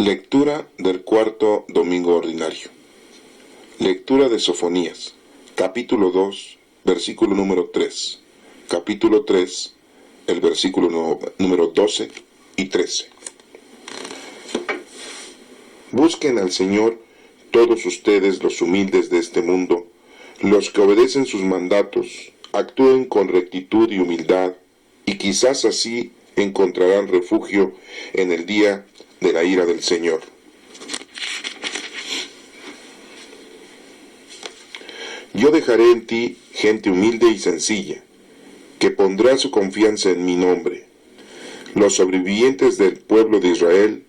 Lectura del cuarto domingo ordinario. Lectura de Sofonías, capítulo 2, versículo número 3. Capítulo 3, el versículo número 12 y 13. Busquen al Señor todos ustedes los humildes de este mundo, los que obedecen sus mandatos, actúen con rectitud y humildad, y quizás así encontrarán refugio en el día de la ira del Señor. Yo dejaré en ti gente humilde y sencilla, que pondrá su confianza en mi nombre. Los sobrevivientes del pueblo de Israel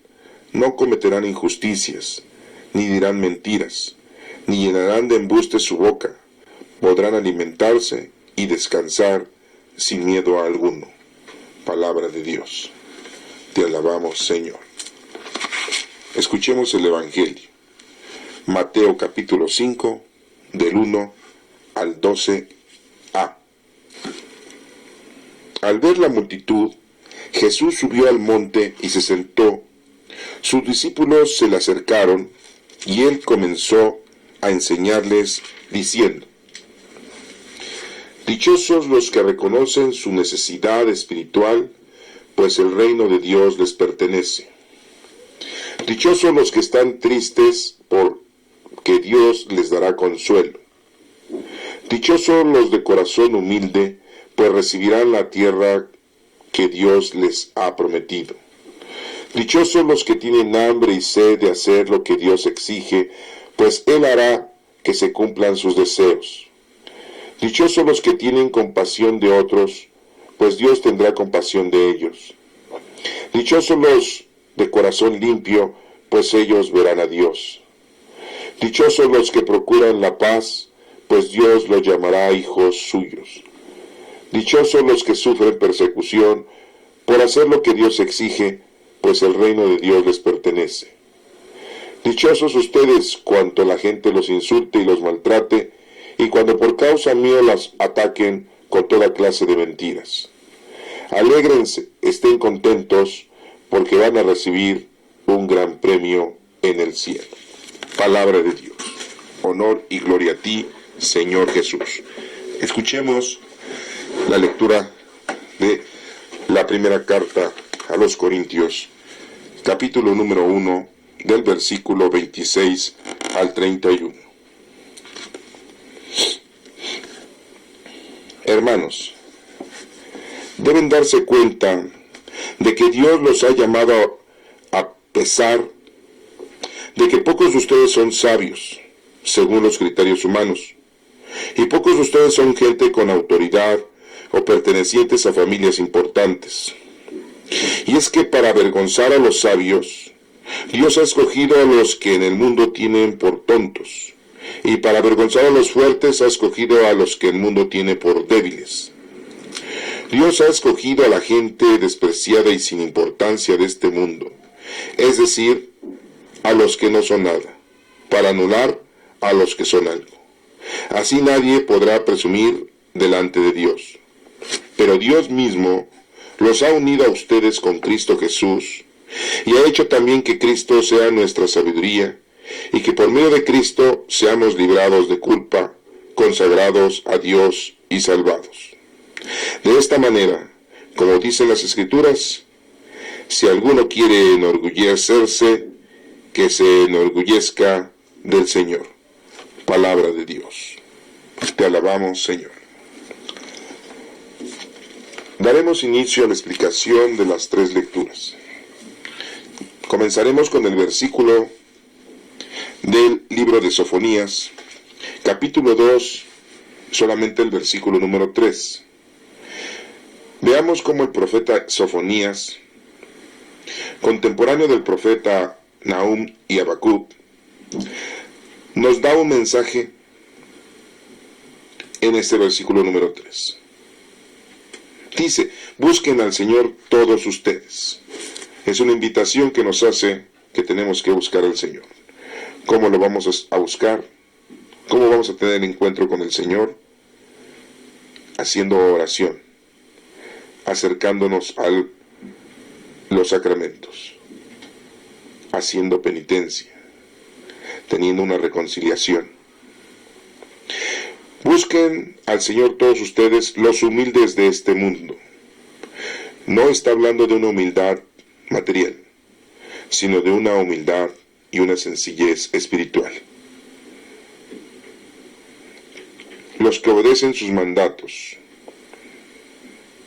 no cometerán injusticias, ni dirán mentiras, ni llenarán de embuste su boca. Podrán alimentarse y descansar sin miedo a alguno. Palabra de Dios. Te alabamos, Señor. Escuchemos el Evangelio. Mateo capítulo 5, del 1 al 12a. Al ver la multitud, Jesús subió al monte y se sentó. Sus discípulos se le acercaron y él comenzó a enseñarles diciendo: Dichosos los que reconocen su necesidad espiritual, pues el reino de Dios les pertenece. Dichosos los que están tristes, porque Dios les dará consuelo. Dichosos los de corazón humilde, pues recibirán la tierra que Dios les ha prometido. Dichosos los que tienen hambre y sed de hacer lo que Dios exige, pues Él hará que se cumplan sus deseos. Dichosos los que tienen compasión de otros, pues Dios tendrá compasión de ellos. Dichosos los de corazón limpio, pues ellos verán a Dios. Dichosos los que procuran la paz, pues Dios los llamará hijos suyos. Dichosos los que sufren persecución por hacer lo que Dios exige, pues el reino de Dios les pertenece. Dichosos ustedes cuando la gente los insulte y los maltrate, y cuando por causa mía los ataquen con toda clase de mentiras. Alégrense, estén contentos, porque van a recibir un gran premio en el cielo. Palabra de Dios. Honor y gloria a ti, Señor Jesús. Escuchemos la lectura de la primera carta a los Corintios, capítulo número 1, del versículo 26 al 31. Hermanos, deben darse cuenta de que Dios los ha llamado a pesar de que pocos de ustedes son sabios, según los criterios humanos, y pocos de ustedes son gente con autoridad o pertenecientes a familias importantes. Y es que para avergonzar a los sabios, Dios ha escogido a los que en el mundo tienen por tontos, y para avergonzar a los fuertes ha escogido a los que el mundo tiene por débiles. Dios ha escogido a la gente despreciada y sin importancia de este mundo, es decir, a los que no son nada, para anular a los que son algo. Así nadie podrá presumir delante de Dios. Pero Dios mismo los ha unido a ustedes con Cristo Jesús, y ha hecho también que Cristo sea nuestra sabiduría, y que por medio de Cristo seamos librados de culpa, consagrados a Dios y salvados. De esta manera, como dicen las Escrituras, si alguno quiere enorgullecerse, que se enorgullezca del Señor. Palabra de Dios. Te alabamos, Señor. Daremos inicio a la explicación de las tres lecturas. Comenzaremos con el versículo del libro de Sofonías, capítulo 2, solamente el versículo número 3. Veamos cómo el profeta Sofonías, contemporáneo del profeta Nahum y Habacuc, nos da un mensaje en este versículo número 3. Dice: busquen al Señor todos ustedes. Es una invitación que nos hace que tenemos que buscar al Señor. ¿Cómo lo vamos a buscar? ¿Cómo vamos a tener encuentro con el Señor? Haciendo oración, acercándonos a los sacramentos, haciendo penitencia, teniendo una reconciliación. Busquen al Señor todos ustedes, los humildes de este mundo. No está hablando de una humildad material, sino de una humildad y una sencillez espiritual. Los que obedecen sus mandatos.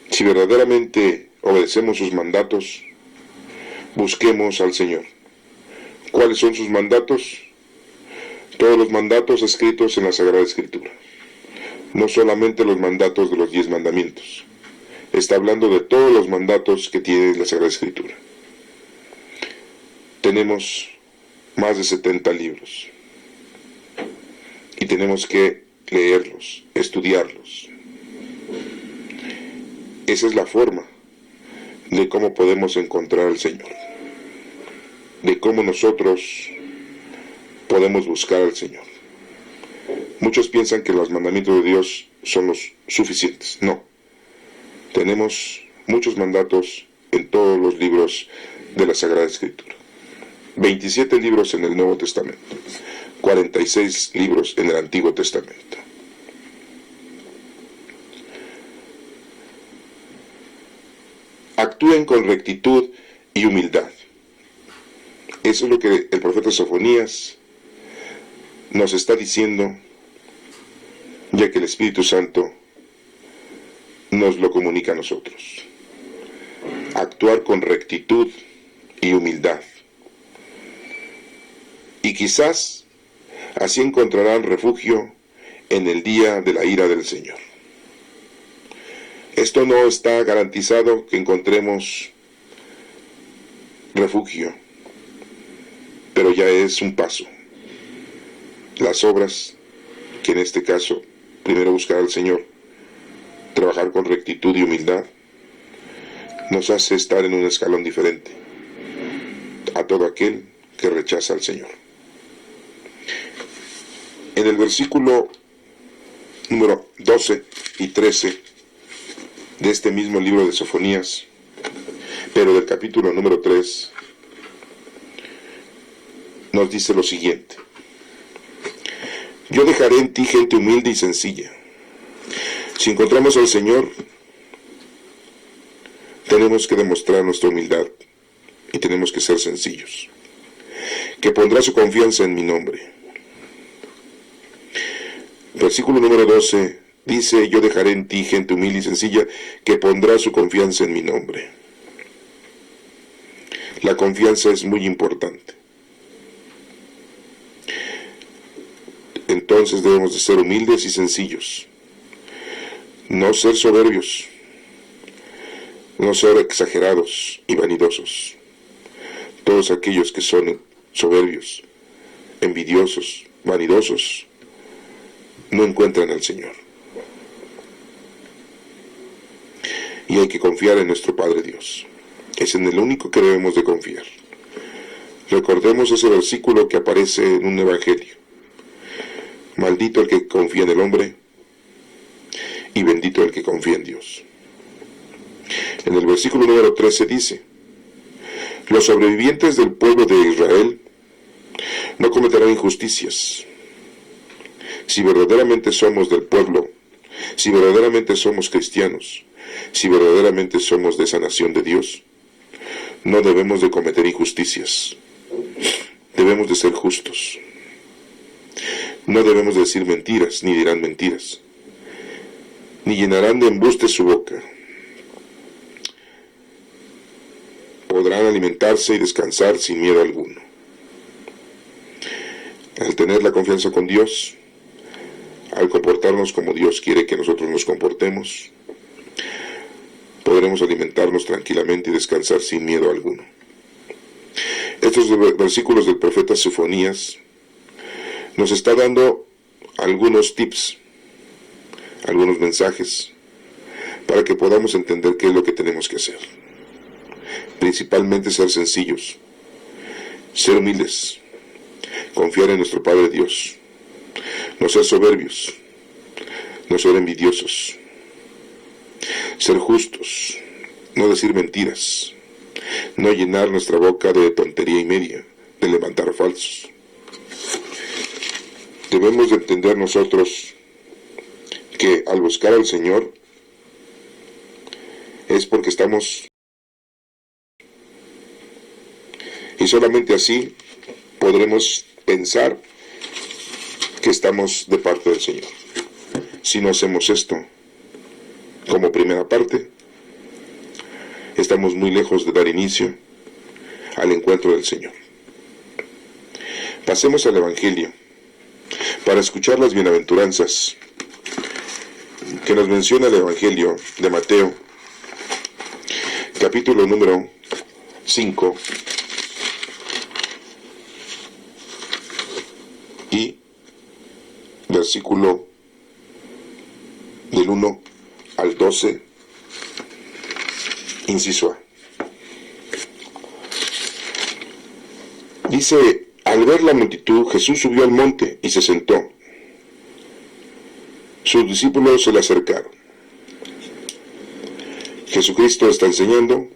Si verdaderamente obedecemos sus mandatos, busquemos al Señor. ¿Cuáles son sus mandatos? Todos los mandatos escritos en la Sagrada Escritura. No solamente los mandatos de los 10 mandamientos. Está hablando de todos los mandatos que tiene la Sagrada Escritura. Tenemos más de 70 libros. Y tenemos que leerlos, estudiarlos. Esa es la forma de cómo podemos encontrar al Señor. De cómo nosotros podemos buscar al Señor. Muchos piensan que los mandamientos de Dios son los suficientes. No. Tenemos muchos mandatos en todos los libros de la Sagrada Escritura. 27 libros en el Nuevo Testamento. 46 libros en el Antiguo Testamento. Actúen con rectitud y humildad. Eso es lo que el profeta Sofonías nos está diciendo, ya que el Espíritu Santo nos lo comunica a nosotros. Actuar con rectitud y humildad. Y quizás así encontrarán refugio en el día de la ira del Señor. Esto no está garantizado que encontremos refugio, pero ya es un paso. Las obras, que en este caso, primero buscar al Señor, trabajar con rectitud y humildad, nos hace estar en un escalón diferente a todo aquel que rechaza al Señor. En el versículo número 12 y 13 de este mismo libro de Sofonías, pero del capítulo número 3, nos dice lo siguiente: yo dejaré en ti gente humilde y sencilla. Si encontramos al Señor, tenemos que demostrar nuestra humildad y tenemos que ser sencillos. Que pondrá su confianza en mi nombre. Versículo número 12 dice: yo dejaré en ti gente humilde y sencilla que pondrá su confianza en mi nombre. La confianza es muy importante. Entonces debemos de ser humildes y sencillos. No ser soberbios. No ser exagerados y vanidosos. Todos aquellos que son soberbios, envidiosos, vanidosos, no encuentran al Señor. Y hay que confiar en nuestro Padre Dios. Es en el único que debemos de confiar. Recordemos ese versículo que aparece en un evangelio. Maldito el que confía en el hombre y bendito el que confía en Dios. En el versículo número 13 dice: los sobrevivientes del pueblo de Israel no cometerán injusticias. Si verdaderamente somos del pueblo, si verdaderamente somos cristianos, si verdaderamente somos de esa nación de Dios, no debemos de cometer injusticias. Debemos de ser justos. No debemos de decir mentiras, ni dirán mentiras, ni llenarán de embuste su boca. Podrán alimentarse y descansar sin miedo alguno. Al tener la confianza con Dios, al comportarnos como Dios quiere que nosotros nos comportemos, podremos alimentarnos tranquilamente y descansar sin miedo alguno. Estos versículos del profeta Sofonías nos está dando algunos tips, algunos mensajes, para que podamos entender qué es lo que tenemos que hacer. Principalmente ser sencillos, ser humildes, confiar en nuestro Padre Dios, no ser soberbios, no ser envidiosos, ser justos, no decir mentiras, no llenar nuestra boca de tontería y media, de levantar falsos. Debemos de entender nosotros que al buscar al Señor es porque estamos, y solamente así podremos pensar que estamos de parte del Señor. Si no hacemos esto como primera parte, estamos muy lejos de dar inicio al encuentro del Señor. Pasemos al Evangelio para escuchar las bienaventuranzas que nos menciona el Evangelio de Mateo, capítulo número 5 y versículo del 1 al 12, inciso A. Dice: al ver la multitud, Jesús subió al monte y se sentó. Sus discípulos se le acercaron. Jesucristo está enseñando.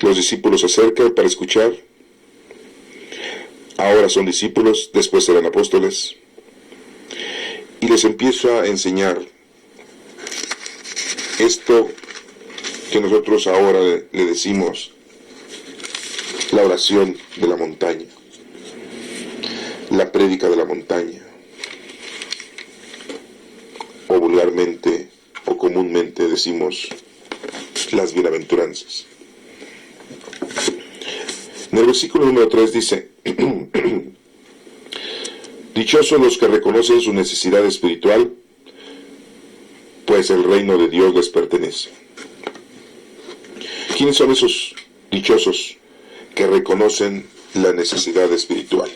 Los discípulos se acercan para escuchar. Ahora son discípulos, después serán apóstoles. Y les empieza a enseñar esto que nosotros ahora le decimos la oración de la montaña, la prédica de la montaña, o vulgarmente o comúnmente decimos las bienaventuranzas. En el versículo número 3 dice: dichosos los que reconocen su necesidad espiritual, pues el reino de Dios les pertenece. ¿Quiénes son esos dichosos que reconocen la necesidad espiritual?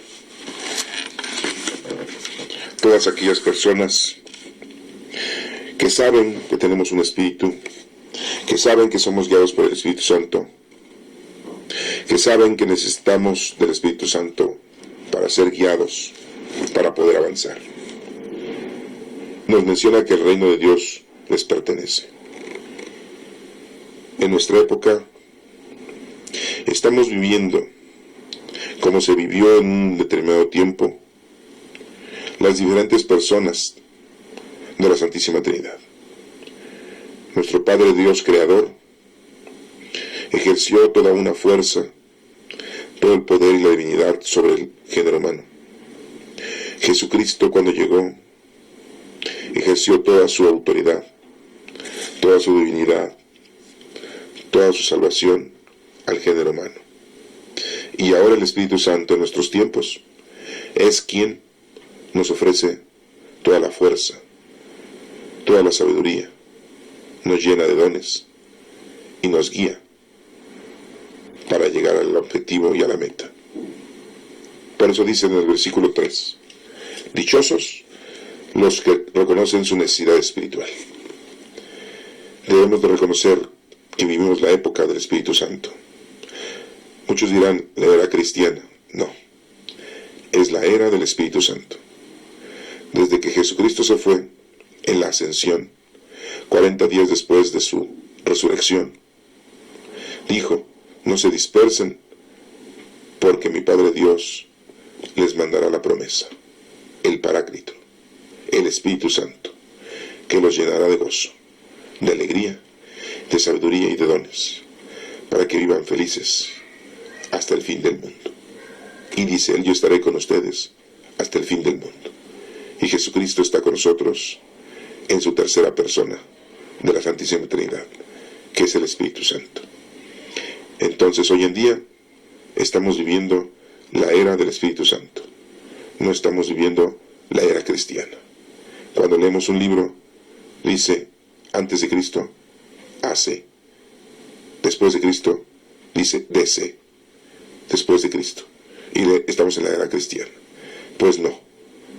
Todas aquellas personas que saben que tenemos un espíritu, que saben que somos guiados por el Espíritu Santo, que saben que necesitamos del Espíritu Santo para ser guiados, para poder avanzar. Nos menciona que el reino de Dios les pertenece. En nuestra época estamos viviendo, como se vivió en un determinado tiempo, las diferentes personas de la Santísima Trinidad. Nuestro Padre Dios Creador ejerció toda una fuerza, todo el poder y la divinidad sobre el género humano. Jesucristo, cuando llegó, ejerció toda su autoridad, toda su divinidad, toda su salvación al género humano. Y ahora el Espíritu Santo en nuestros tiempos es quien nos ofrece toda la fuerza, toda la sabiduría, nos llena de dones y nos guía para llegar al objetivo y a la meta. Por eso dice en el versículo 3, dichosos los que reconocen su necesidad espiritual. Debemos de reconocer que vivimos la época del Espíritu Santo. Muchos dirán, la era cristiana. No, es la era del Espíritu Santo. Desde que Jesucristo se fue en la ascensión, 40 días después de su resurrección, dijo: no se dispersen, porque mi Padre Dios les mandará la promesa, el Paráclito, el Espíritu Santo, que los llenará de gozo, de alegría, de sabiduría y de dones, para que vivan felices hasta el fin del mundo. Y dice él: yo estaré con ustedes hasta el fin del mundo. Y Jesucristo está con nosotros en su tercera persona de la Santísima Trinidad, que es el Espíritu Santo. Entonces hoy en día estamos viviendo la era del Espíritu Santo. No estamos viviendo la era cristiana. Cuando leemos un libro, dice antes de Cristo, AC. Después de Cristo, dice DC. Después de Cristo. Y estamos en la era cristiana. Pues no,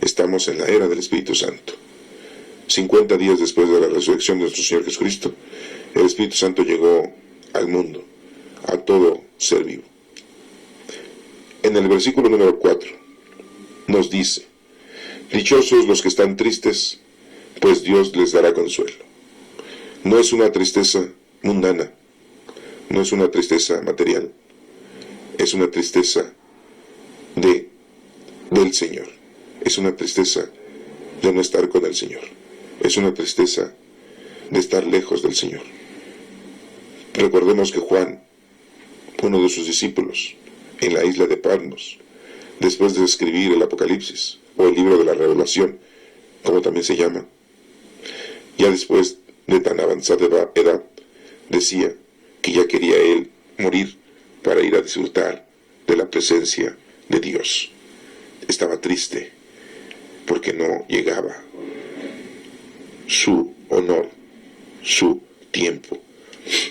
estamos en la era del Espíritu Santo. 50 días después de la resurrección de nuestro Señor Jesucristo, el Espíritu Santo llegó al mundo, a todo ser vivo. En el versículo número 4 nos dice: dichosos los que están tristes, pues Dios les dará consuelo. No es una tristeza mundana, no es una tristeza material, es una tristeza del Señor. Es una tristeza de no estar con el Señor. Es una tristeza de estar lejos del Señor. Recordemos que Juan, uno de sus discípulos, en la isla de Patmos, después de escribir el Apocalipsis, o el libro de la Revelación, como también se llama, ya después de tan avanzada edad, decía que ya quería él morir para ir a disfrutar de la presencia de Dios. Estaba triste porque no llegaba su honor, su tiempo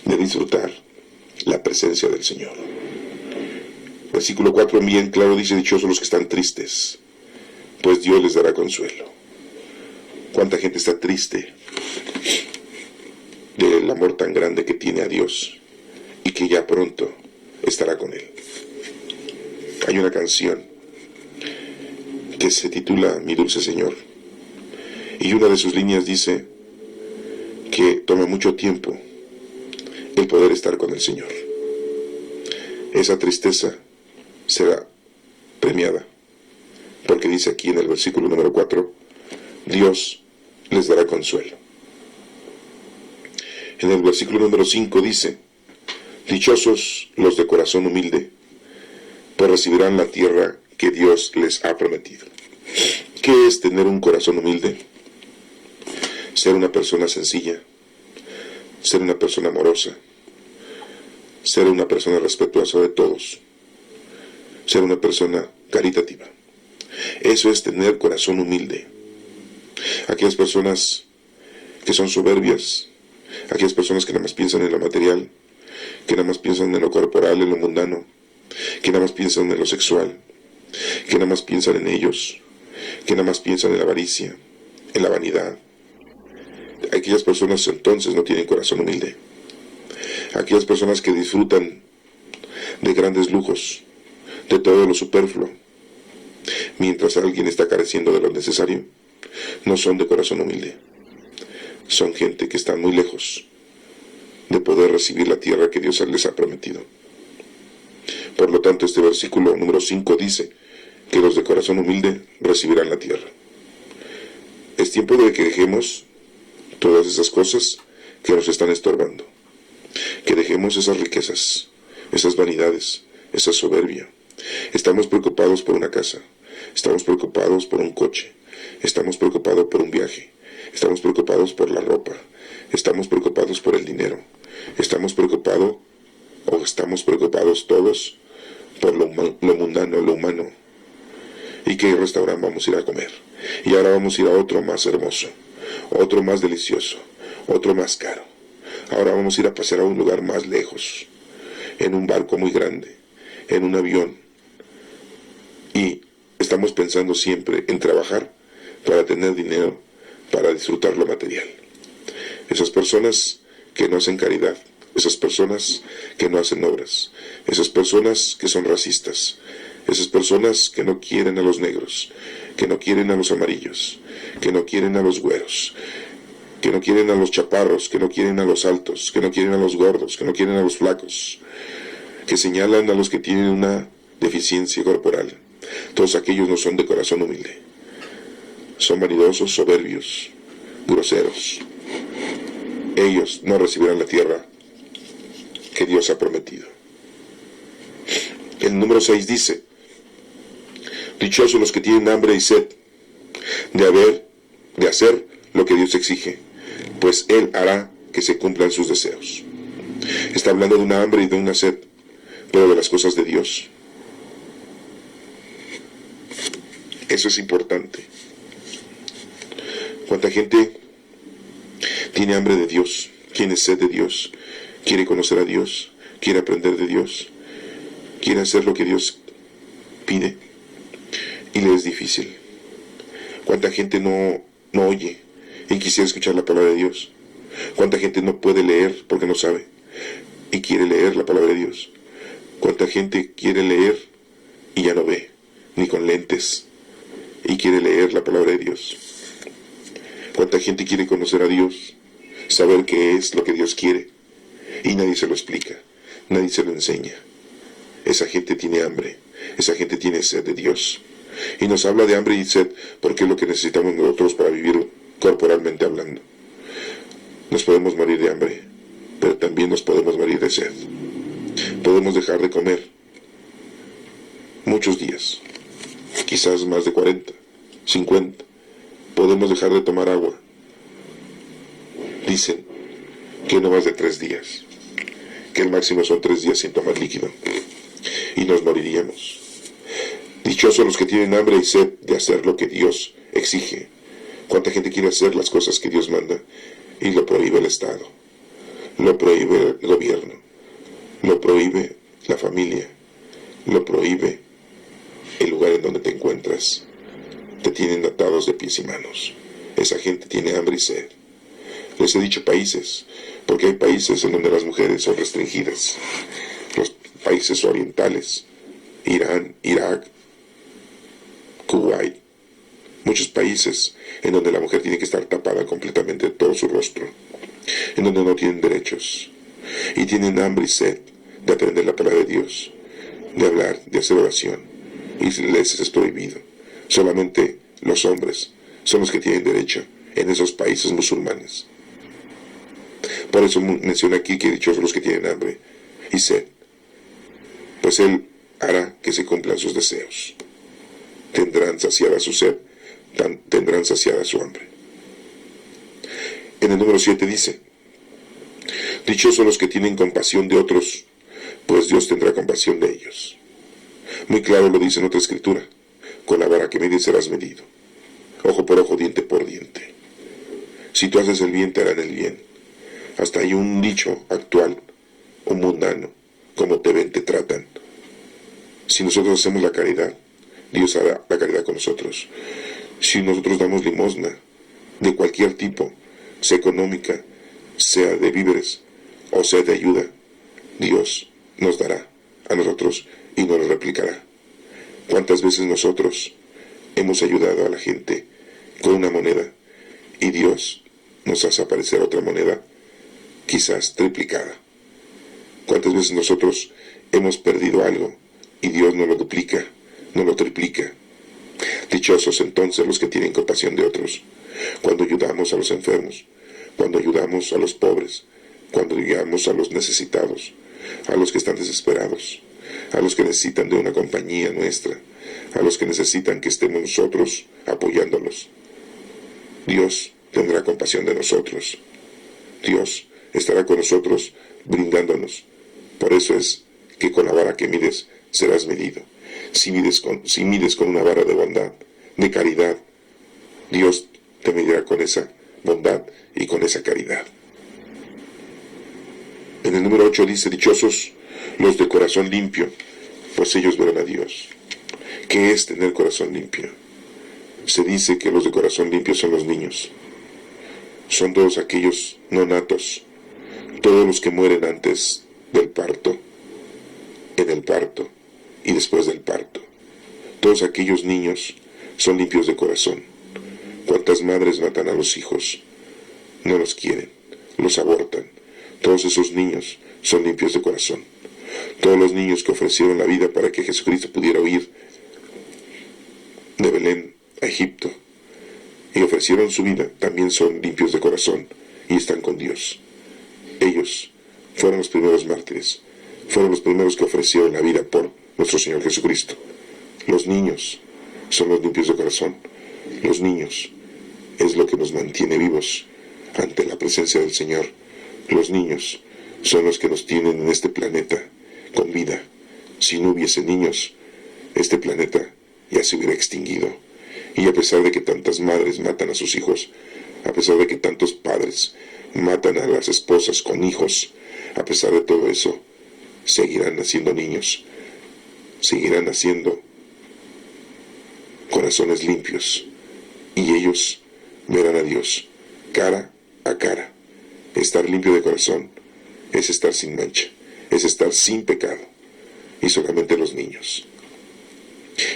de disfrutar la presencia del Señor. Versículo 4 bien claro dice: dichosos los que están tristes, pues Dios les dará consuelo. ¿Cuánta gente está triste del amor tan grande que tiene a Dios y que ya pronto estará con Él? Hay una canción que se titula Mi Dulce Señor, y una de sus líneas dice que toma mucho tiempo el poder estar con el Señor. Esa tristeza será premiada, porque dice aquí en el versículo número 4, Dios les dará consuelo. En el versículo número 5 dice: dichosos los de corazón humilde, pues recibirán la tierra que Dios les ha prometido. ¿Qué es tener un corazón humilde? Ser una persona sencilla, ser una persona amorosa, ser una persona respetuosa de todos, ser una persona caritativa. Eso es tener corazón humilde. Aquellas personas que son soberbias, aquellas personas que nada más piensan en lo material, que nada más piensan en lo corporal, en lo mundano, que nada más piensan en lo sexual, que nada más piensan en ellos, que nada más piensan en la avaricia, en la vanidad. Aquellas personas entonces no tienen corazón humilde. Aquellas personas que disfrutan de grandes lujos, de todo lo superfluo, mientras alguien está careciendo de lo necesario, no son de corazón humilde. Son gente que está muy lejos de poder recibir la tierra que Dios les ha prometido. Por lo tanto, este versículo número 5 dice que los de corazón humilde recibirán la tierra. Es tiempo de que dejemos todas esas cosas que nos están estorbando, que dejemos esas riquezas, esas vanidades, esa soberbia. Estamos preocupados por una casa, estamos preocupados por un coche, estamos preocupados por un viaje, estamos preocupados por la ropa, estamos preocupados por el dinero, estamos preocupados todos por lo mundano, lo humano. ¿Y qué restaurante vamos a ir a comer? Y ahora vamos a ir a otro más hermoso, otro más delicioso, otro más caro. Ahora vamos a ir a pasear a un lugar más lejos, en un barco muy grande, en un avión. Y estamos pensando siempre en trabajar para tener dinero, para disfrutar lo material. Esas personas que no hacen caridad, esas personas que no hacen obras, esas personas que son racistas, esas personas que no quieren a los negros, que no quieren a los amarillos, que no quieren a los güeros, que no quieren a los chaparros, que no quieren a los altos, que no quieren a los gordos, que no quieren a los flacos, que señalan a los que tienen una deficiencia corporal. Todos aquellos no son de corazón humilde. Son vanidosos, soberbios, groseros. Ellos no recibirán la tierra que Dios ha prometido. El número 6 dice: dichosos los que tienen hambre y sed de hacer lo que Dios exige, pues Él hará que se cumplan sus deseos. Está hablando de una hambre y de una sed, pero de las cosas de Dios. Eso es importante. ¿Cuánta gente tiene hambre de Dios, tiene sed de Dios, quiere conocer a Dios, quiere aprender de Dios, quiere hacer lo que Dios pide y le es difícil? ¿Cuánta gente no oye y quisiera escuchar la palabra de Dios? ¿Cuánta gente no puede leer porque no sabe y quiere leer la palabra de Dios? ¿Cuánta gente quiere leer y ya no ve, ni con lentes, y quiere leer la palabra de Dios? ¿Cuánta gente quiere conocer a Dios, saber qué es lo que Dios quiere, y nadie se lo explica, nadie se lo enseña? esa gente tiene hambre, esa gente tiene sed de Dios. Y nos habla de hambre y sed porque es lo que necesitamos nosotros para vivir corporalmente hablando. Nos podemos morir de hambre, pero también nos podemos morir de sed. Podemos dejar de comer muchos días, quizás más de 40, 50. Podemos dejar de tomar agua. Dicen que no más de 3 días, que el máximo son 3 días sin tomar líquido, y nos moriríamos. Dichosos los que tienen hambre y sed de hacer lo que Dios exige. ¿Cuánta gente quiere hacer las cosas que Dios manda y lo prohíbe el Estado? Lo prohíbe el gobierno, lo prohíbe la familia, lo prohíbe el lugar en donde te encuentras. Te tienen atados de pies y manos. Esa gente tiene hambre y sed. Les he dicho países, porque hay países en donde las mujeres son restringidas. Los países orientales, Irán, Irak, Kuwait, muchos países en donde la mujer tiene que estar tapada completamente de todo su rostro, en donde no tienen derechos, y tienen hambre y sed de aprender la palabra de Dios, de hablar, de hacer oración, y les es prohibido. Solamente los hombres son los que tienen derecho en esos países musulmanes. Por eso menciona aquí que dichosos los que tienen hambre y sed, pues Él hará que se cumplan sus deseos. Tendrán saciada su sed, tendrán saciada su hambre. En el número 7 dice, dichosos los que tienen compasión de otros, pues Dios tendrá compasión de ellos. Muy claro lo dice en otra escritura, con la vara que mides serás medido, ojo por ojo, diente por diente. Si tú haces el bien, te harán el bien. Hasta hay un dicho actual, un mundano, como te ven, te tratan. Si nosotros hacemos la caridad, Dios hará la caridad con nosotros. Si nosotros damos limosna de cualquier tipo, sea económica, sea de víveres o sea de ayuda, Dios nos dará a nosotros y nos lo replicará. ¿Cuántas veces nosotros hemos ayudado a la gente con una moneda y Dios nos hace aparecer otra moneda, quizás triplicada? ¿Cuántas veces nosotros hemos perdido algo y Dios nos lo duplica, nos lo triplica? Dichosos entonces los que tienen compasión de otros, cuando ayudamos a los enfermos, cuando ayudamos a los pobres, cuando ayudamos a los necesitados, a los que están desesperados, a los que necesitan de una compañía nuestra, a los que necesitan que estemos nosotros apoyándolos. Dios tendrá compasión de nosotros. Dios estará con nosotros brindándonos. Por eso es que con la vara que mides serás medido. Si mides con una vara de bondad, de caridad, Dios te medirá con esa bondad y con esa caridad. En el número 8 dice, dichosos los de corazón limpio, pues ellos verán a Dios. ¿Qué es tener corazón limpio? Se dice que los de corazón limpio son los niños. Son todos aquellos no natos, todos los que mueren antes del parto, en el parto y después del parto. Todos aquellos niños son limpios de corazón. ¿Cuántas madres matan a los hijos? No los quieren, los abortan. Todos esos niños son limpios de corazón. Todos los niños que ofrecieron la vida para que Jesucristo pudiera huir de Belén a Egipto y ofrecieron su vida, también son limpios de corazón y están con Dios. Ellos fueron los primeros mártires, fueron los primeros que ofrecieron la vida por nuestro Señor Jesucristo. Los niños son los limpios de corazón. Los niños es lo que nos mantiene vivos ante la presencia del Señor. Los niños son los que nos tienen en este planeta con vida. Si no hubiese niños, este planeta ya se hubiera extinguido. Y a pesar de que tantas madres matan a sus hijos, a pesar de que tantos padres matan a las esposas con hijos, a pesar de todo eso, seguirán naciendo niños, seguirán naciendo corazones limpios, y ellos verán a Dios cara a cara. Estar limpio de corazón es estar sin mancha, es estar sin pecado, y solamente los niños.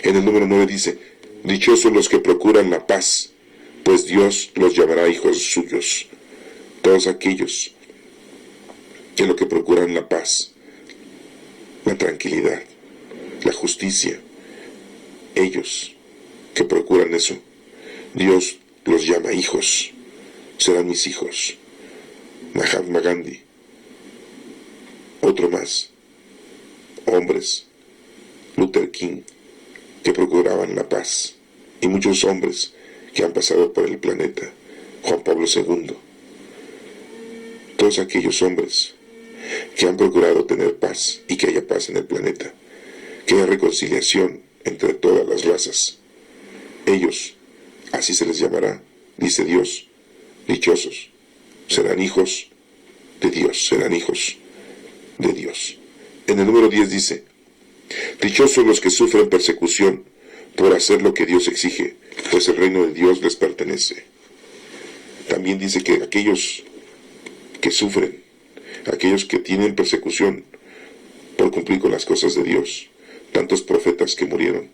En el número 9 dice, dichosos los que procuran la paz, pues Dios los llamará hijos suyos. Todos aquellos que lo que procuran la paz, la tranquilidad, la justicia. Ellos que procuran eso, Dios los llama hijos, serán mis hijos. Mahatma Gandhi, otro más, hombres, Luther King, que procuraban la paz, y muchos hombres que han pasado por el planeta, Juan Pablo II, todos aquellos hombres que han procurado tener paz y que haya paz en el planeta, que haya reconciliación entre todas las razas. Ellos, así se les llamará, dice Dios, dichosos, serán hijos de Dios, serán hijos de Dios. En el número 10 dice, dichosos los que sufren persecución por hacer lo que Dios exige, pues el reino de Dios les pertenece. También dice que aquellos que sufren, aquellos que tienen persecución por cumplir con las cosas de Dios, tantos profetas que murieron,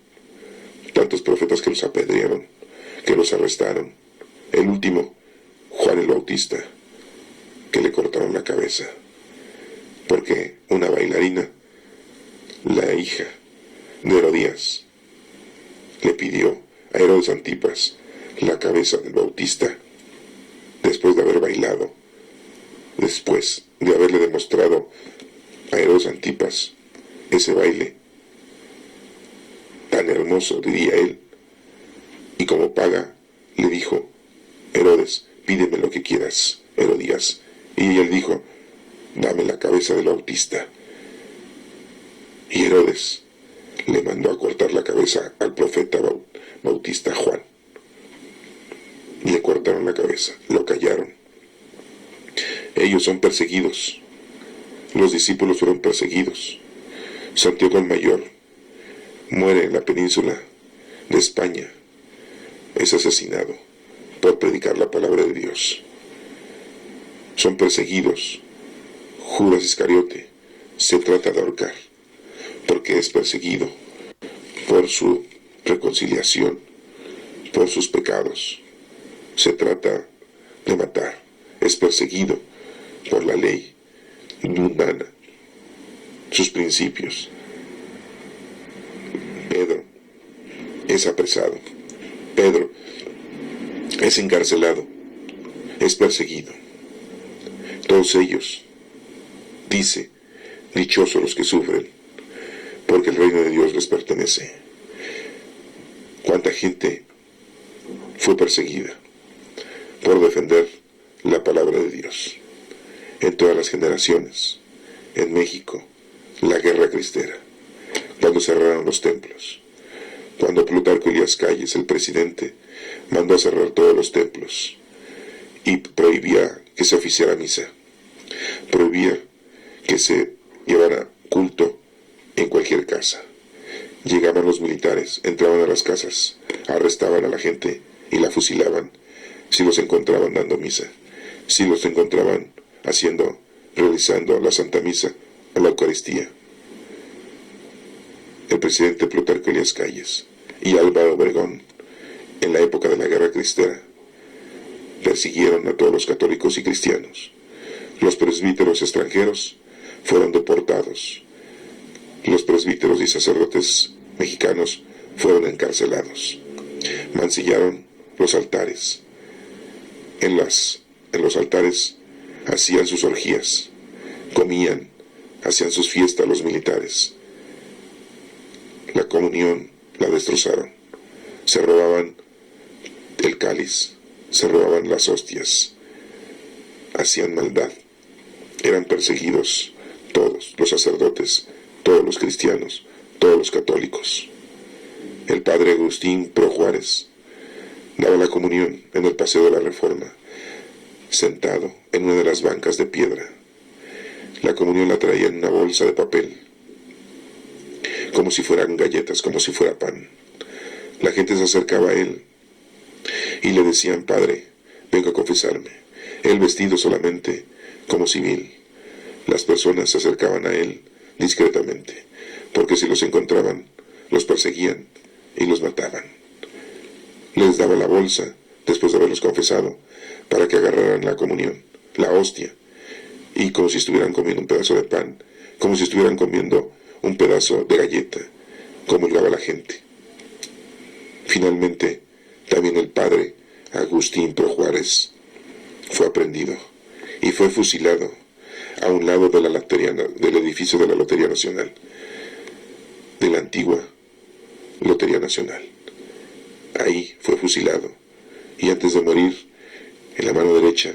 tantos profetas que los apedrearon, que los arrestaron, el último, Juan el Bautista, que le cortaron la cabeza, porque una bailarina, la hija de Herodías, le pidió a Herodes Antipas la cabeza del Bautista, después de haber bailado, después de haberle demostrado a Herodes Antipas ese baile tan hermoso, diría él, y como paga le dijo, Herodes, pídeme lo que quieras, Herodías, y él dijo, dame la cabeza del Bautista. Y Herodes le mandó a cortar la cabeza al profeta Bautista Juan. Le cortaron la cabeza, lo callaron. Ellos son perseguidos. Los discípulos fueron perseguidos. Santiago el Mayor muere en la península de España. Es asesinado por predicar la palabra de Dios. Son perseguidos. Judas Iscariote se trata de ahorcar, porque es perseguido por su reconciliación, por sus pecados. Se trata de matar, es perseguido por la ley mundana, sus principios. Pedro es apresado, Pedro es encarcelado, es perseguido. Todos ellos, dice, dichosos los que sufren, porque el reino de Dios les pertenece. ¿Cuánta gente fue perseguida por defender la palabra de Dios? En todas las generaciones, en México, la guerra cristera, cuando cerraron los templos, cuando Plutarco Elías Calles, el presidente, mandó a cerrar todos los templos y prohibía que se oficiara misa, prohibía que se llevara culto en cualquier casa. Llegaban los militares, entraban a las casas, arrestaban a la gente y la fusilaban si los encontraban dando misa, si los encontraban realizando la Santa Misa o la Eucaristía. El presidente Plutarco Elías Calles y Álvaro Obregón, en la época de la guerra cristera, persiguieron a todos los católicos y cristianos. Los presbíteros extranjeros fueron deportados. Los presbíteros y sacerdotes mexicanos fueron encarcelados. Mancillaron los altares. En los altares hacían sus orgías, comían, hacían sus fiestas los militares. La comunión la destrozaron. Se robaban el cáliz, se robaban las hostias, hacían maldad. Eran perseguidos todos los sacerdotes, todos los cristianos, todos los católicos. El padre Agustín Pro Juárez daba la comunión en el Paseo de la Reforma, sentado en una de las bancas de piedra. La comunión la traía en una bolsa de papel, como si fueran galletas, como si fuera pan. La gente se acercaba a él y le decían, Padre, vengo a confesarme. Él vestido solamente como civil. Las personas se acercaban a él discretamente, porque si los encontraban, los perseguían y los mataban. Les daba la bolsa, después de haberlos confesado, para que agarraran la comunión, la hostia, y como si estuvieran comiendo un pedazo de pan, como si estuvieran comiendo un pedazo de galleta, comulgaba la gente. Finalmente, también el padre Agustín Pro Juárez fue aprehendido y fue fusilado a un lado de del edificio de la Lotería Nacional, de la antigua Lotería Nacional. Ahí fue fusilado y antes de morir, en la mano derecha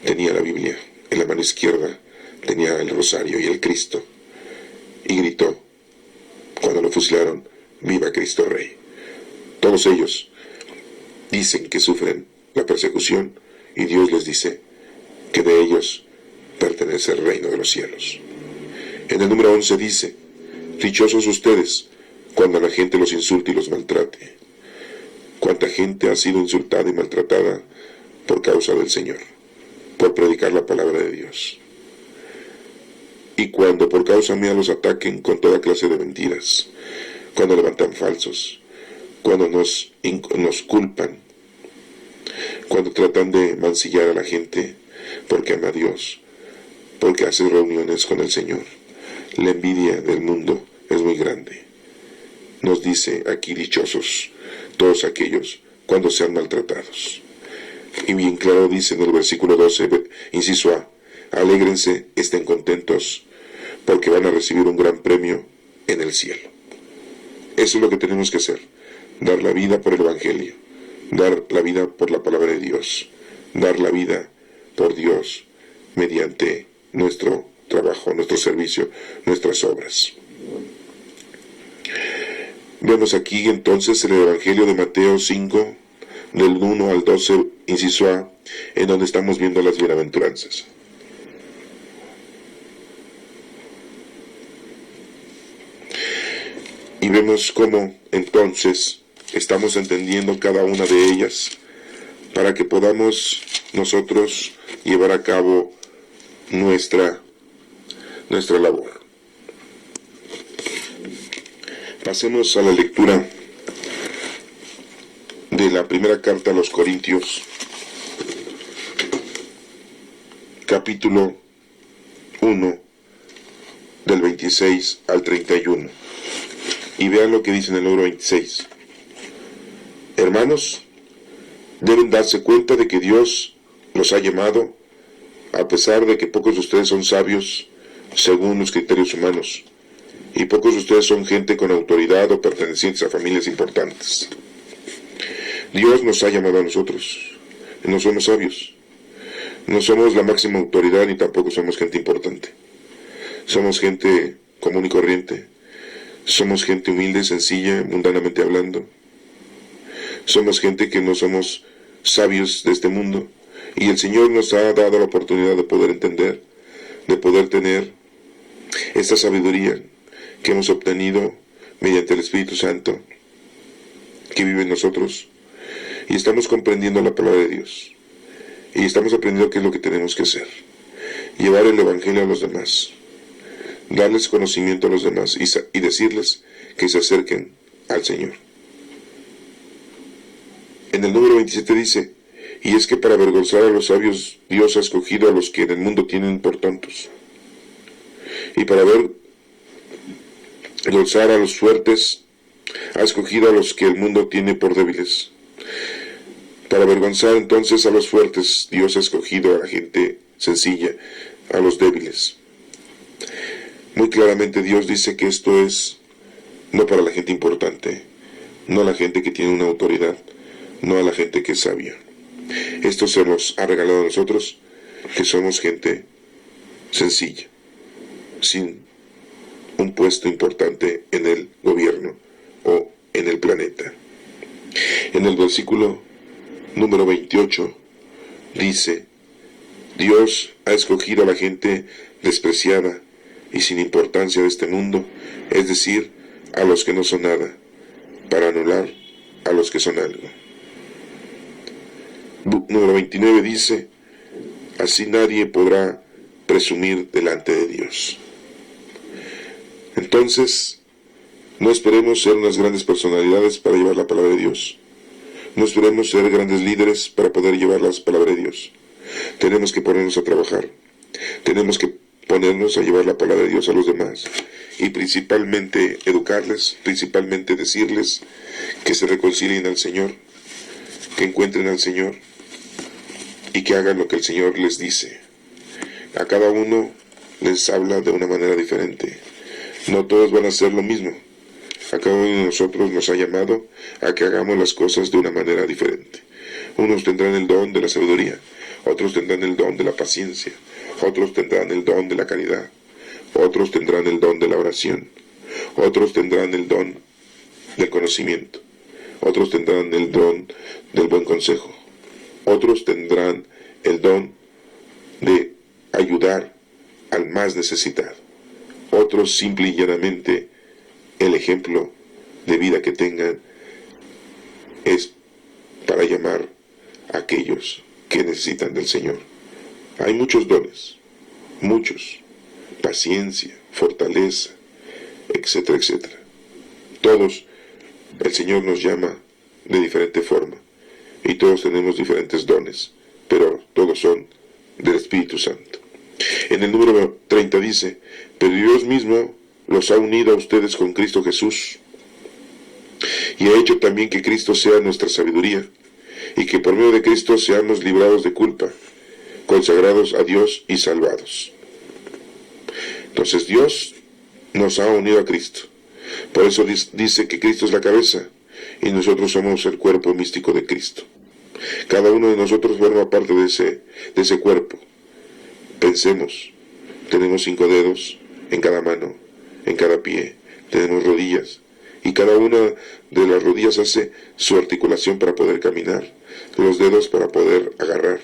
tenía la Biblia, en la mano izquierda tenía el rosario y el Cristo, y gritó, cuando lo fusilaron, ¡viva Cristo Rey! Todos ellos dicen que sufren la persecución y Dios les dice que de ellos pertenece el reino de los cielos. En el número 11 dice, dichosos ustedes cuando la gente los insulte y los maltrate. Cuánta gente ha sido insultada y maltratada por causa del Señor, por predicar la palabra de Dios. Y cuando por causa mía los ataquen con toda clase de mentiras, cuando levantan falsos, cuando nos culpan, cuando tratan de mancillar a la gente porque ama a Dios, porque hace reuniones con el Señor. La envidia del mundo es muy grande. Nos dice aquí dichosos todos aquellos cuando sean maltratados. Y bien claro dice en el versículo 12, inciso A, alégrense, estén contentos, porque van a recibir un gran premio en el cielo. Eso es lo que tenemos que hacer, dar la vida por el Evangelio, dar la vida por la palabra de Dios, dar la vida por Dios mediante nuestro trabajo, nuestro servicio, nuestras obras. Vemos aquí entonces en el Evangelio de Mateo 5, del 1 al 12, inciso A, en donde estamos viendo las bienaventuranzas. Y vemos cómo entonces estamos entendiendo cada una de ellas para que podamos nosotros llevar a cabo nuestra labor. Pasemos a la lectura de la primera carta a los Corintios, capítulo 1, del 26 al 31. Y vean lo que dice en el número 26. Hermanos, deben darse cuenta de que Dios los ha llamado, a pesar de que pocos de ustedes son sabios según los criterios humanos, y pocos de ustedes son gente con autoridad o pertenecientes a familias importantes. Dios nos ha llamado a nosotros, no somos sabios, no somos la máxima autoridad ni tampoco somos gente importante. Somos gente común y corriente, somos gente humilde, sencilla, mundanamente hablando. Somos gente que no somos sabios de este mundo, y el Señor nos ha dado la oportunidad de poder entender, de poder tener esta sabiduría que hemos obtenido mediante el Espíritu Santo que vive en nosotros, y estamos comprendiendo la palabra de Dios, y estamos aprendiendo qué es lo que tenemos que hacer: llevar el Evangelio a los demás, darles conocimiento a los demás y decirles que se acerquen al Señor. En el número 27 dice, y es que para avergonzar a los sabios Dios ha escogido a los que en el mundo tienen por tontos, y para avergonzar a los fuertes ha escogido a los que el mundo tiene por débiles. Para avergonzar entonces a los fuertes Dios ha escogido a la gente sencilla, a los débiles. Muy claramente Dios dice que esto es no para la gente importante, no a la gente que tiene una autoridad, no a la gente que es sabia. Esto se nos ha regalado a nosotros, que somos gente sencilla, sin un puesto importante en el gobierno o en el planeta. En el versículo número 28 dice, Dios ha escogido a la gente despreciada y sin importancia de este mundo, es decir, a los que no son nada, para anular a los que son algo. Número 29 dice, así nadie podrá presumir delante de Dios. Entonces, no esperemos ser unas grandes personalidades para llevar la palabra de Dios. No esperemos ser grandes líderes para poder llevar la palabra de Dios. Tenemos que ponernos a trabajar. Tenemos que ponernos a llevar la palabra de Dios a los demás. y principalmente educarles, principalmente decirles que se reconcilien al Señor, que encuentren al Señor y que hagan lo que el Señor les dice. A cada uno les habla de una manera diferente. No todos van a hacer lo mismo. A cada uno de nosotros nos ha llamado a que hagamos las cosas de una manera diferente. Unos tendrán el don de la sabiduría, otros tendrán el don de la paciencia, otros tendrán el don de la caridad, otros tendrán el don de la oración, otros tendrán el don del conocimiento, otros tendrán el don del buen consejo, otros tendrán el don de ayudar al más necesitado, otros simple y llanamente el ejemplo de vida que tengan es para llamar a aquellos que necesitan del Señor. Hay muchos dones, muchos, paciencia, fortaleza, etcétera, etcétera. Todos el Señor nos llama de diferente forma y todos tenemos diferentes dones, pero todos son del Espíritu Santo. En el número 30 dice: pero Dios mismo los ha unido a ustedes con Cristo Jesús y ha hecho también que Cristo sea nuestra sabiduría y que por medio de Cristo seamos librados de culpa, consagrados a Dios y salvados. Entonces Dios nos ha unido a Cristo. Por eso dice que Cristo es la cabeza y nosotros somos el cuerpo místico de Cristo. Cada uno de nosotros forma parte de ese cuerpo. Pensemos, tenemos 5 dedos en cada mano, en cada pie, tenemos rodillas, y cada una de las rodillas hace su articulación para poder caminar, los dedos para poder agarrar,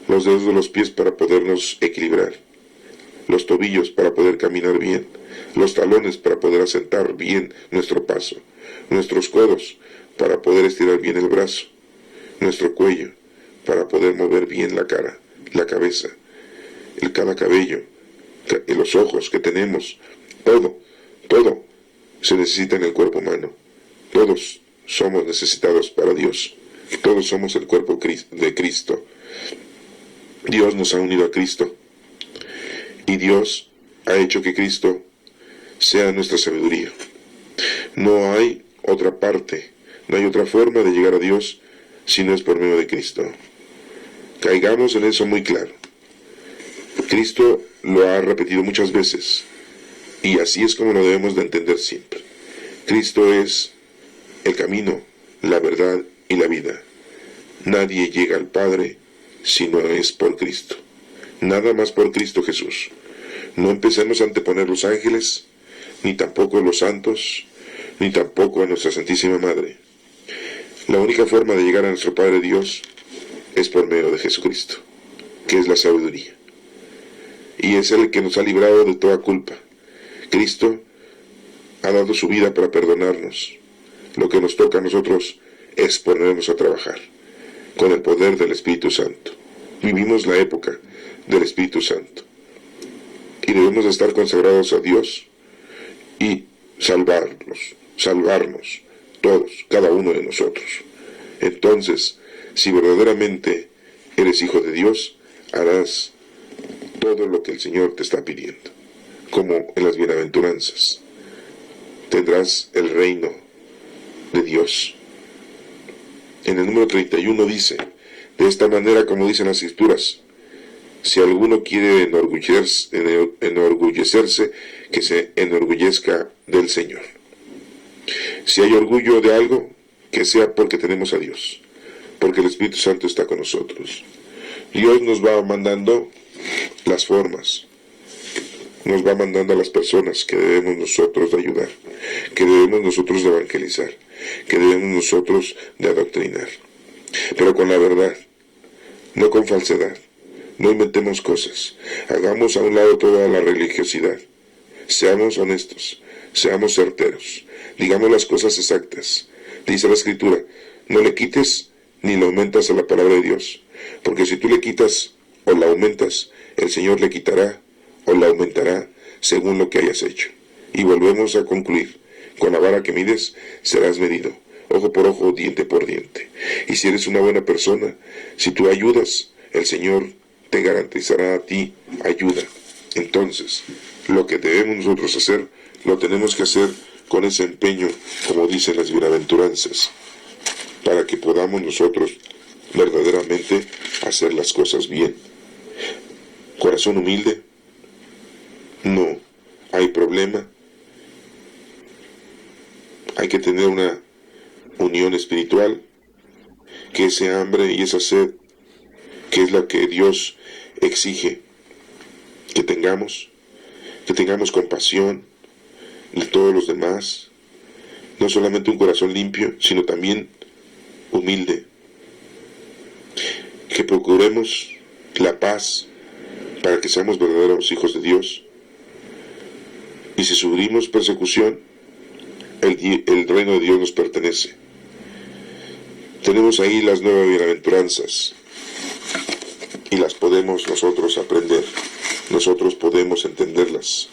los dedos de los pies para podernos equilibrar, los tobillos para poder caminar bien, los talones para poder asentar bien nuestro paso, nuestros codos para poder estirar bien el brazo, nuestro cuello para poder mover bien la cara, la cabeza, cada cabello, los ojos que tenemos, todo se necesita en el cuerpo humano. Todos somos necesitados para Dios. Todos somos el cuerpo de Cristo. Dios nos ha unido a Cristo. Y Dios ha hecho que Cristo sea nuestra sabiduría. No hay otra parte, no hay otra forma de llegar a Dios si no es por medio de Cristo. Caigamos en eso muy claro. Cristo lo ha repetido muchas veces, y así es como lo debemos de entender siempre. Cristo es el camino, la verdad y la vida. Nadie llega al Padre si no es por Cristo. Nada más por Cristo Jesús. No empecemos a anteponer los ángeles, ni tampoco los santos, ni tampoco a nuestra Santísima Madre. La única forma de llegar a nuestro Padre Dios es por medio de Jesucristo, que es la sabiduría. Y es el que nos ha librado de toda culpa. Cristo ha dado su vida para perdonarnos. Lo que nos toca a nosotros es ponernos a trabajar con el poder del Espíritu Santo. Vivimos la época del Espíritu Santo y debemos de estar consagrados a Dios y salvarnos todos, cada uno de nosotros. Entonces, si verdaderamente eres hijo de Dios, harás todo lo que el Señor te está pidiendo, como en las bienaventuranzas. Tendrás el reino de Dios. En el número 31 dice: de esta manera, como dicen las Escrituras, si alguno quiere enorgullecerse, que se enorgullezca del Señor. Si hay orgullo de algo, que sea porque tenemos a Dios, porque el Espíritu Santo está con nosotros. Dios nos va mandando las formas, nos va mandando a las personas que debemos nosotros de ayudar, que debemos nosotros de evangelizar, que debemos nosotros de adoctrinar, pero con la verdad, no con falsedad. No inventemos cosas, hagamos a un lado toda la religiosidad, seamos honestos, seamos certeros, digamos las cosas exactas. Dice la Escritura: no le quites ni le aumentas a la palabra de Dios, porque si tú le quitas o la aumentas, el Señor le quitará o la aumentará según lo que hayas hecho. Y volvemos a concluir: con la vara que mides serás medido, ojo por ojo, diente por diente. Y si eres una buena persona, si tú ayudas, el Señor te garantizará a ti ayuda. Entonces, lo que debemos nosotros hacer, lo tenemos que hacer con ese empeño, como dicen las bienaventuranzas, para que podamos nosotros verdaderamente hacer las cosas bien. Corazón humilde, no hay problema. Hay que tener una unión espiritual, que ese hambre y esa sed, que es la que Dios exige que tengamos compasión de todos los demás, no solamente un corazón limpio, sino también humilde, que procuremos la paz para que seamos verdaderos hijos de Dios, y si sufrimos persecución, el reino de Dios nos pertenece. Tenemos ahí las 9 bienaventuranzas, y las podemos nosotros aprender, nosotros podemos entenderlas,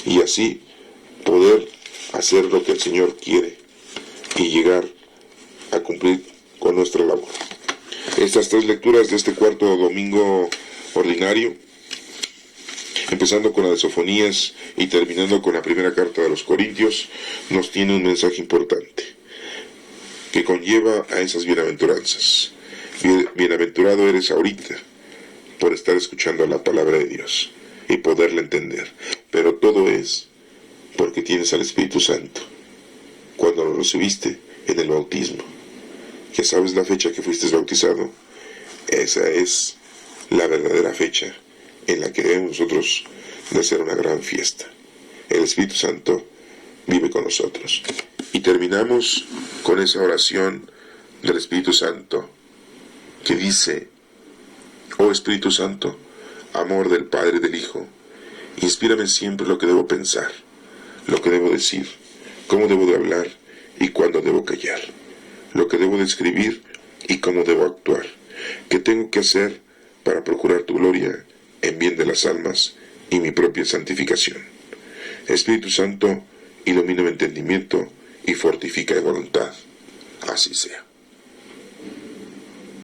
y así poder hacer lo que el Señor quiere, y llegar a cumplir con nuestra labor. Estas 3 lecturas de este cuarto domingo ordinario, empezando con la de Sofonías y terminando con la primera carta de los Corintios, nos tiene un mensaje importante, que conlleva a esas bienaventuranzas. Bienaventurado eres ahorita, por estar escuchando la palabra de Dios y poderla entender, pero todo es porque tienes al Espíritu Santo, cuando lo recibiste en el bautismo. Ya sabes la fecha que fuiste bautizado, esa es la verdadera fecha en la que debemos nosotros de hacer una gran fiesta. El Espíritu Santo vive con nosotros. Y terminamos con esa oración del Espíritu Santo que dice: oh Espíritu Santo, amor del Padre y del Hijo, inspírame siempre lo que debo pensar, lo que debo decir, cómo debo de hablar y cuándo debo callar, lo que debo de escribir y cómo debo actuar, qué tengo que hacer para procurar tu gloria en bien de las almas y mi propia santificación. Espíritu Santo, ilumina mi entendimiento y fortifica mi voluntad. Así sea.